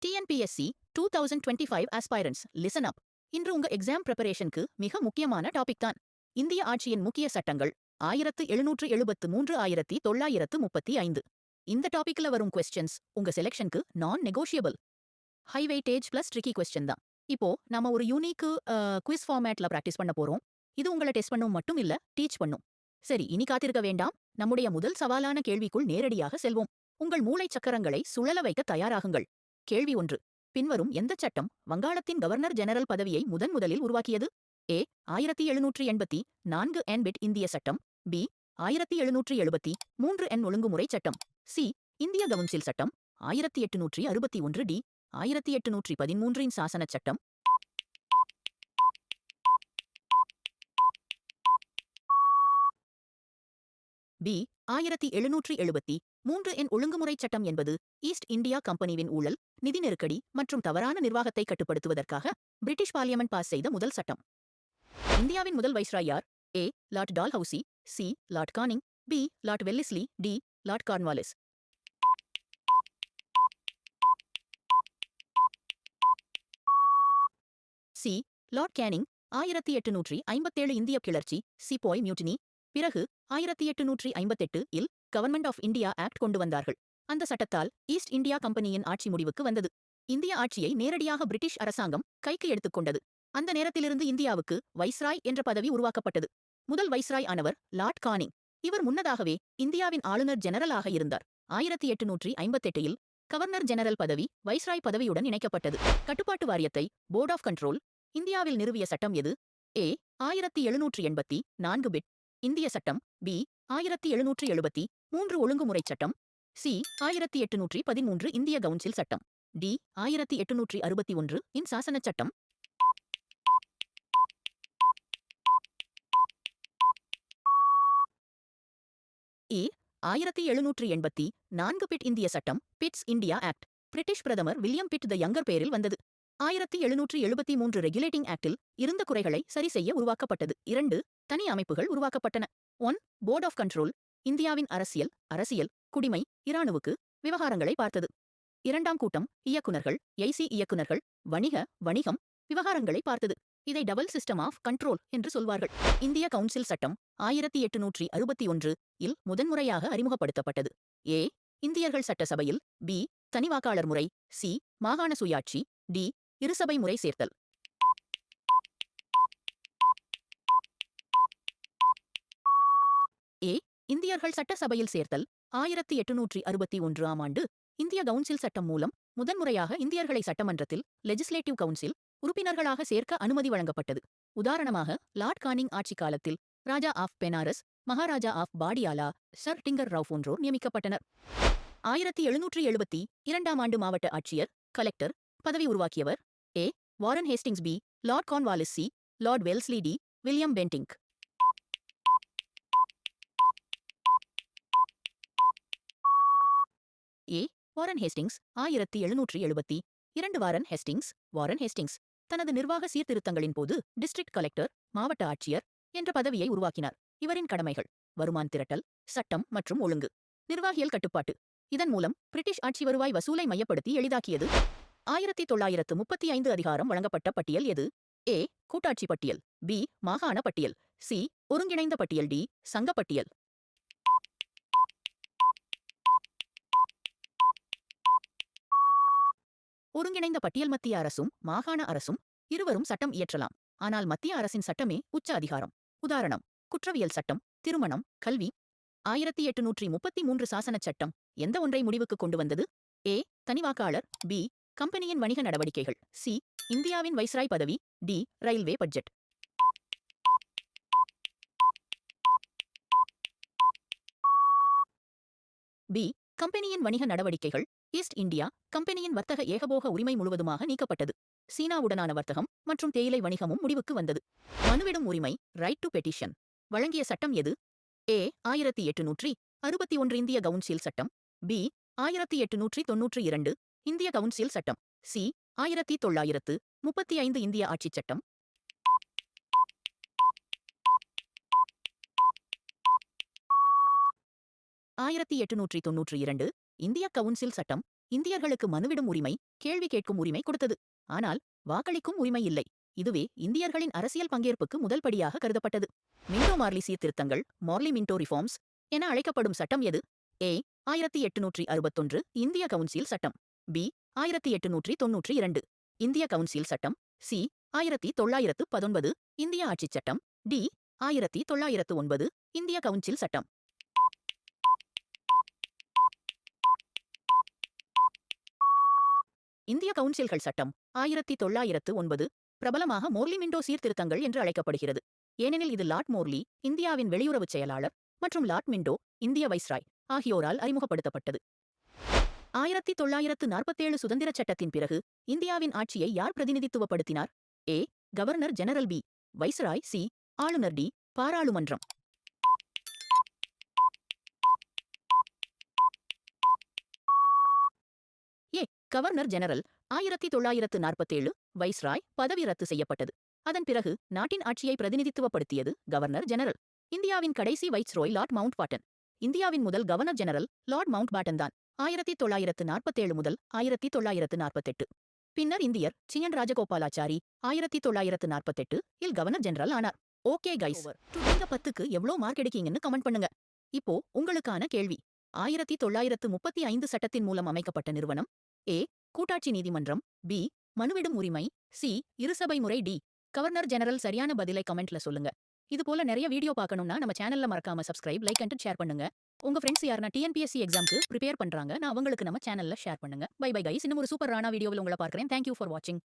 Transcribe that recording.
TNPSC 2025 ஆஸ்பைரன்ஸ் listen அப். இன்று உங்க exam ப்ரிப்பரேஷனுக்கு மிக முக்கியமான டாபிக் தான். இந்திய ஆட்சியின் முக்கிய சட்டங்கள் 1773 1935. இந்த டாபிக்ல வரும் கொஸ்டின்ஸ் உங்க செலெக்ஷனுக்கு நான் negotiable. High weightage plus tricky question தான். இப்போ நாம ஒரு யூனிக் குவிஸ் ஃபார்மேட்ல பிராக்டிஸ் பண்ண போறோம். இது உங்களை டெஸ்ட் பண்ணும் மட்டும் இல்ல, டீச் பண்ணும். சரி, இனி காத்திருக்க வேண்டாம். நம்முடைய முதல் சவாலான கேள்விக்குள் நேரடியாக செல்வோம். உங்கள் மூளை சக்கரங்களை சுழல வைக்க தயாராகுங்கள். கேள்வி 1. பின்வரும் எந்த சட்டம் வங்காளத்தின் கவர்னர் ஜெனரல் பதவியை முதலில் உருவாக்கியது? ஏ 1784 என் பிட் இந்திய சட்டம். பி 1773 என் ஒழுங்குமுறை சட்டம். சி இந்திய கவுன்சில் சட்டம். 1861 டி 1813 இன் சாசன சட்டம். பி 1773 என் ஒழுங்குமுறை சட்டம் என்பது ஈஸ்ட் இந்தியா கம்பெனிவின் ஊழல், நிதி நெருக்கடி மற்றும் தவறான நிர்வாகத்தை கட்டுப்படுத்துவதற்காக பிரிட்டிஷ் பார்லிமெண்ட் பாஸ் செய்த முதல் சட்டம். இந்தியாவின் முதல் வைஸ்ராய் யார்? A lord Dalhousie. C lord Canning. B lord Wellesley. D lord Cornwallis. C lord Canning. 1857 இந்திய கிளர்ச்சி, சிப்பாய் மியூட்டினி. பிறகு 1858 இல் கவர்மெண்ட் ஆஃப் இந்தியா ஆக்ட் கொண்டு வந்தார்கள். அந்த சட்டத்தால் ஈஸ்ட் இந்தியா கம்பெனியின் ஆட்சி முடிவுக்கு வந்தது. இந்திய ஆட்சியை நேரடியாக பிரிட்டிஷ் அரசாங்கம் கைக்கு எடுத்துக்கொண்டது. அந்த நேரத்திலிருந்து இந்தியாவுக்கு வைஸ்ராய் என்ற பதவி உருவாக்கப்பட்டது. முதல் வைஸ்ராய் ஆனவர் லார்ட் கானிங். இவர் முன்னதாகவே இந்தியாவின் ஆளுநர் ஜெனரலாக இருந்தார். 1858 இல் கவர்னர் ஜெனரல் பதவி வைஸ்ராய் பதவியுடன் இணைக்கப்பட்டது. கட்டுப்பாட்டு வாரியத்தை போர்ட் ஆஃப் கண்ட்ரோல் இந்தியாவில் நிறுவிய சட்டம் எது? ஏ 1784 பிட் இந்திய சட்டம். பி 1773 ஒழுங்குமுறை சட்டம். சி 1813 இந்திய கவுன்சில் சட்டம். டி 1861 இன் சாசன சட்டம். ஏ 1784 பிட் இந்திய சட்டம், பிட்ஸ் இந்தியா ஆக்ட். பிரிட்டிஷ் பிரதமர் வில்லியம் பிட் த யங்கர் பேரில் வந்தது. 1773 ரெகுலேட்டிங் ஆக்டில் இருந்த குறைகளை சரி செய்ய உருவாக்கப்பட்டது. 2 தனி அமைப்புகள் உருவாக்கப்பட்டன. 1 போர்ட் ஆஃப் கண்ட்ரோல் இந்தியாவின் அரசியல், குடிமை, இராணுவுக்கு விவகாரங்களை பார்த்தது. 2ஆம் கூட்டம் இயக்குனர்கள், ஐசி இயக்குனர்கள், வணிகம் விவகாரங்களை பார்த்தது. இதை டபுள் சிஸ்டம் ஆஃப் கண்ட்ரோல் என்று சொல்வார்கள். இந்திய கவுன்சில் சட்டம் 1861 இல் முதன்முறையாக அறிமுகப்படுத்தப்பட்டது. ஏ இந்தியர்கள் சட்டசபையில். பி தனிவாக்காளர் முறை. சி மாகாண சுயாட்சி. டி இருசபை முறை சேர்த்தல். ஏ இந்தியர்கள் சட்டசபையில் சேர்த்தல். 1861 ஆண்டு இந்திய கவுன்சில் சட்டம் மூலம் முதன்முறையாக இந்தியர்களை சட்டமன்றத்தில் லெஜிஸ்லேட்டிவ் கவுன்சில் உறுப்பினர்களாக சேர்க்க அனுமதி வழங்கப்பட்டது. உதாரணமாக லார்ட் கானிங் ஆட்சி காலத்தில் Raja of Benares, Maharaja of Patiala, sir Dinkar Rao போன்றோர் நியமிக்கப்பட்டனர். 1772 ஆண்டு மாவட்ட ஆட்சியர், கலெக்டர் பதவி உருவாக்கியவர். A Warren Hastings. B lord Cornwallis. C lord Wellesley. D William Bentinck. A Warren Hastings. 1772 Warren Hastings தனது நிர்வாக சீர்திருத்தங்களின் போது டிஸ்ட்ரிக்ட் கலெக்டர், மாவட்ட ஆட்சியர் என்ற பதவியை உருவாக்கினார். இவரின் கடமைகள் வருமான் திரட்டல், சட்டம் மற்றும் ஒழுங்கு, நிர்வாகியல் கட்டுப்பாட்டு. இதன் மூலம் பிரிட்டிஷ் ஆட்சி வருவாய் வசூலை மையப்படுத்தி எளிதாக்கியது. 1935 அதிகாரம் வழங்கப்பட்ட பட்டியல் எது? ஏ கூட்டாட்சி பட்டியல். பி மாகாண பட்டியல். சி ஒருங்கிணைந்த பட்டியல். டி சங்க பட்டியல். ஒருங்கிணைந்த பட்டியல் மத்திய அரசும் மாகாண அரசும் இருவரும் சட்டம் இயற்றலாம். ஆனால் மத்திய அரசின் சட்டமே உச்ச அதிகாரம். உதாரணம் குற்றவியல் சட்டம், திருமணம், கல்வி. 1833 சாசன சட்டம் எந்த ஒன்றை முடிவுக்கு கொண்டு வந்தது? ஏ தனிவாக்காளர். பி கம்பெனியின் வணிக நடவடிக்கைகள். சி இந்தியாவின் வைஸ்ராய் பதவி. D railway budget. பி கம்பெனியின் வணிக நடவடிக்கைகள். ஈஸ்ட் இந்தியா கம்பெனியின் வர்த்தக ஏகபோக உரிமை முழுவதுமாக நீக்கப்பட்டது. சீனாவுடனான வர்த்தகம் மற்றும் தேயிலை வணிகமும் முடிவுக்கு வந்தது. மனுவிடும் உரிமை, ரைட் டு பெட்டிஷன் வழங்கிய சட்டம் எது? ஏ 1861 இந்திய கவுன்சில் சட்டம். பி 1892 இந்திய கவுன்சில் சட்டம். சி 1935 இந்திய ஆட்சிச் சட்டம். 1892 இந்திய கவுன்சில் சட்டம் இந்தியர்களுக்கு மனுவிடும் உரிமை, கேள்வி கேட்கும் உரிமை கொடுத்தது. ஆனால் வாக்களிக்கும் உரிமை இல்லை. இதுவே இந்தியர்களின் அரசியல் பங்கேற்புக்கு முதல் படியாக கருதப்பட்டது. மின்டோ மார்லி சீர்திருத்தங்கள், மார்லி மின்டோ ரிஃபார்ம்ஸ் என அழைக்கப்படும் சட்டம் எது? ஏ 1861 இந்திய கவுன்சில் சட்டம். பி 1892 இந்திய கவுன்சில் சட்டம். சி 1919 இந்திய ஆட்சிச் சட்டம். டி 1909 இந்திய கவுன்சில் சட்டம். இந்திய கவுன்சில்கள் சட்டம் 1909 பிரபலமாக மோர்லி மின்டோ சீர்திருத்தங்கள் என்று அழைக்கப்படுகிறது. ஏனெனில் இது லார்ட் மோர்லி, இந்தியாவின் வெளியுறவுச் செயலாளர், மற்றும் லார்ட் மின்டோ, இந்திய வைஸ்ராய் ஆகியோரால் அறிமுகப்படுத்தப்பட்டது. 1947 சுதந்திரச் சட்டத்தின் பிறகு இந்தியாவின் ஆட்சியை யார் பிரதிநிதித்துவப்படுத்தினார்? A governor general. B viceroy. C ஆளுநர். டி பாராளுமன்றம். A governor general. 1947 வைஸ்ராய் பதவி ரத்து செய்யப்பட்டது. அதன் பிறகு நாட்டின் ஆட்சியை பிரதிநிதித்துவப்படுத்தியது கவர்னர் ஜெனரல். இந்தியாவின் கடைசி வைஸ்ரோய் லார்ட் மவுண்ட் பாட்டன். இந்தியாவின் முதல் கவர்னர் ஜெனரல் லார்ட் மவுண்ட் பாட்டன் தான். 1947 முதல் 1948. பின்னர் இந்தியர் சிஎன் ராஜகோபாலாச்சாரி 1948 இல் கவர்னர் ஜெனரல் ஆனார். ஓகே கைஸ், நீங்க 10க்கு எவ்வளோ மார்க் எடுக்கீங்கன்னு கமெண்ட் பண்ணுங்க. இப்போ உங்களுக்கான கேள்வி. 1935 சட்டத்தின் மூலம் அமைக்கப்பட்ட நிறுவனம். ஏ கூட்டாட்சி நீதிமன்றம். பி மனுவிடும் உரிமை. சி இருசபை முறை. D governor general. சரியான பதிலை கமெண்ட்ல சொல்லுங்க. இது போல நிறைய வீடியோ பார்க்கணும்னா நம்ம சேனல்ல மறக்காம சப்ஸ்கிரைப், லைக் அண்ட் ஷேர் பண்ணுங்க. உங்க ஃப்ரெண்ட்ஸ் யாருன்னா டிஎன்பிஎஸ்சி எக்ஸாம்க்கு ப்ரிப்பேர் பண்றாங்க, நான் அவங்களுக்கு நம்ம சேனல்ல ஷேர் பண்ணுங்க. பை பை கைஸ், இன்னும் ஒரு சூப்பரான வீடியோவில் உங்களை பார்க்கிறேன். தேங்க்யூ ஃபார் வாட்சிங்.